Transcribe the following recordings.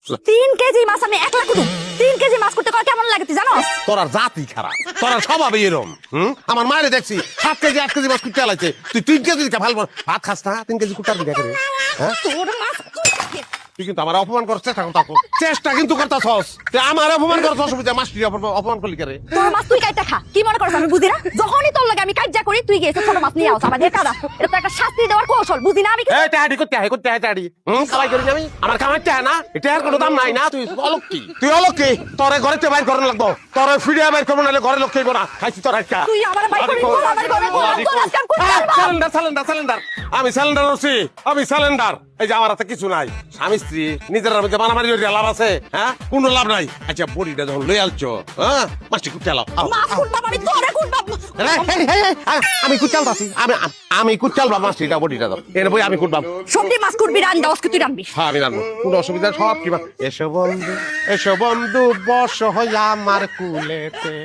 3 KG মাছ আমি একলা কুটুম। 3 কেজি মাছ করতে কেমন লাগে তুই জানো? তোরা জাতি খারাপ, তোরা স্বভাবে এরম। আমার মায়ের দেখছি 7 কেজি 8 কেজি মাছ কুটতে চালাইছে, তুই 3 কেজি ভালো ভাত খাস না? 3 কেজি কুটার দিকে করে হ্যাঁ? তোর মাছ তুই কিন্তু আমার অপমান করার চেষ্টা কিন্তু করতাছস। তুই আমার অপমান করার অসুবিধা, মাছটি অপমান করলি করে। তোর মাছ তুই কাইটা খা, কি মনে করছ আমি বুঝি না? যখনই তোর লাগে আমি কাজ্জা করি তুই গিয়ে ছোট মাছ নিয়ে আস আমাদের কাদা। এটা তো একটা শাস্তি দেওয়ার কৌশল, বুঝি না আমি? এই টাড়ি করতে টাড়ি কামাই করি আমি, আমার কামাই টাকা না, এটা আর কোনো দাম নাই না। তুই অলক্ষী, তুই অলক্ষী। তোরে ঘরেতে বাইর করানো লাগবো, তোরে ফিরিয়া বাইর করবো, নাহলে ঘরে লোক খাইবো না। খাইছি তোর একটা তুই আমার বাইক করে তোর আমার ঘরে তোর আজকাল সিলিন্ডার আমি সিলিন্ডার হচ্ছি, আমি সিলিন্ডার। এই যে আমার হাতে কিছু নাই, স্বামী স্ত্রী নিজের মধ্যে মারামারি লাভ আছে? হ্যাঁ, কোনো লাভ নাই। আচ্ছা বড়িটা যখন লই আলছো, হ্যাঁ মাছটি কুটতে আলো। মাছ কুটবা আমি তোরে কুটবা। আমি কুচালতাছি, আমি কুচালবা মাছটিটা বড়িটা দাও এনে বই আমি কুটবাম। সবজি মাছ কুটবি, রান দাও তুই রানবি। হ্যাঁ আমি রাখবো, কোনো অসুবিধা সব কি। এসো বন্ধু বস হইয়া আমার কুলেতে।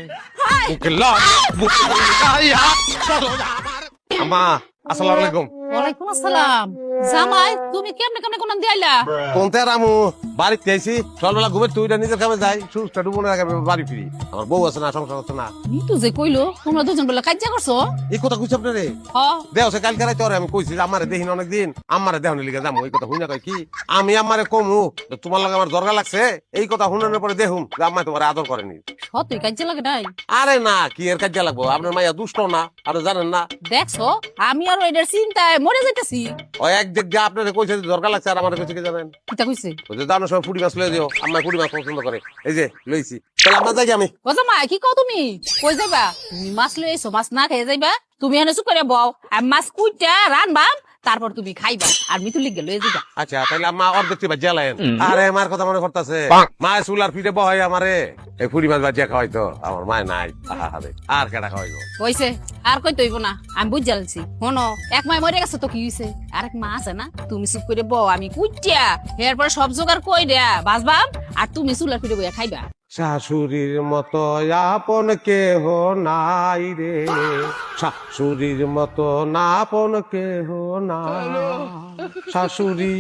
আম্মা আসসালামু আলাইকুম। ওয়ালাইকুম আসসালাম। জামাই তুমি কেমনে কেমনে কোন দিয়াইলা? কোনতে রামু বাড়িতে আইছি, সকালবেলা ঘুমে তুই নিজের কামে যাই, সুস্থ ডুবনের আগে বাড়ি ফিরি। আমার বউ আছে না, সংসার আছে না। নিতু যে কইলো তোমরা দুজন বলে কাজ্জা করছো। এই কথা কইছ আপনি রে? হ দেও সে কালকে রাইতে আমি কইছি যে আমারে দেখিন অনেকদিন, আমারে দেহনে লিগে যাবো। এই কথা শুনে কয় কি আমি আমারে কমু তোমার লাগে আমার দরকার লাগছে, এই কথা শুনানোর পরে দেখুন যে আম্মা তোমার আদর করেনি। সত্যি কাজ্জা লাগে নাই? আরে না, কি এর কাজে লাগবো? আপনার মাইয়া দুষ্ট না, আপনি জানেন না? দেখছো আমি আর এটার চিন্তায় মরে যাইতেছি। ওই এক জায়গায় আপনার কইছে যে দরকার লাগছে, আর আমার কইছে কি জানেন? কিটা কইছে? ওই যে দানোর সময় পুরি মাছ লয়ে দিও, আম্মা পুরি মাছ পছন্দ করে। এই যে লইছি, তাহলে আপনার যাই আমি। ও জামাই কি কও তুমি? কই যাইবা? তুমি মাছ লই আইছো, মাছ না খেয়ে যাইবা? তুমি এনে চুপ করে বও, আমি মাছ কুইটা রানবাম, তারপর তুমি খাইবা আর মিতুল লিগে লয়ে যাইবা। আচ্ছা তাহলে আম্মা অর্ধেক থেকে বাজিয়া লাইন। আরে মার কথা মনে করতেছে, মায়ের চুলার পিঠে বহাই আমারে এই পুরি মাছ বাজিয়া খাওয়াইতো, আমার মায় নাই। আর কেটা খাওয়াইবো? কইছে আর কই তৈব না, আমি বুঝ জ্বালছি। শোনো, এক মায় মরে গেছে তো কি হইছে, আরেক মা আছে না, তুমি চুপ করে বও, আমি কুইটিয়া এরপর সব জোগাড় কই দেয়া বাজবাম, আর তুমি চুলার পিঠে বইয়া খাইবা। শাশুড়ির মতো আপন কেহ নাই রে, শাশুড়ির মতো আপন কেহ না। শাশুড়ি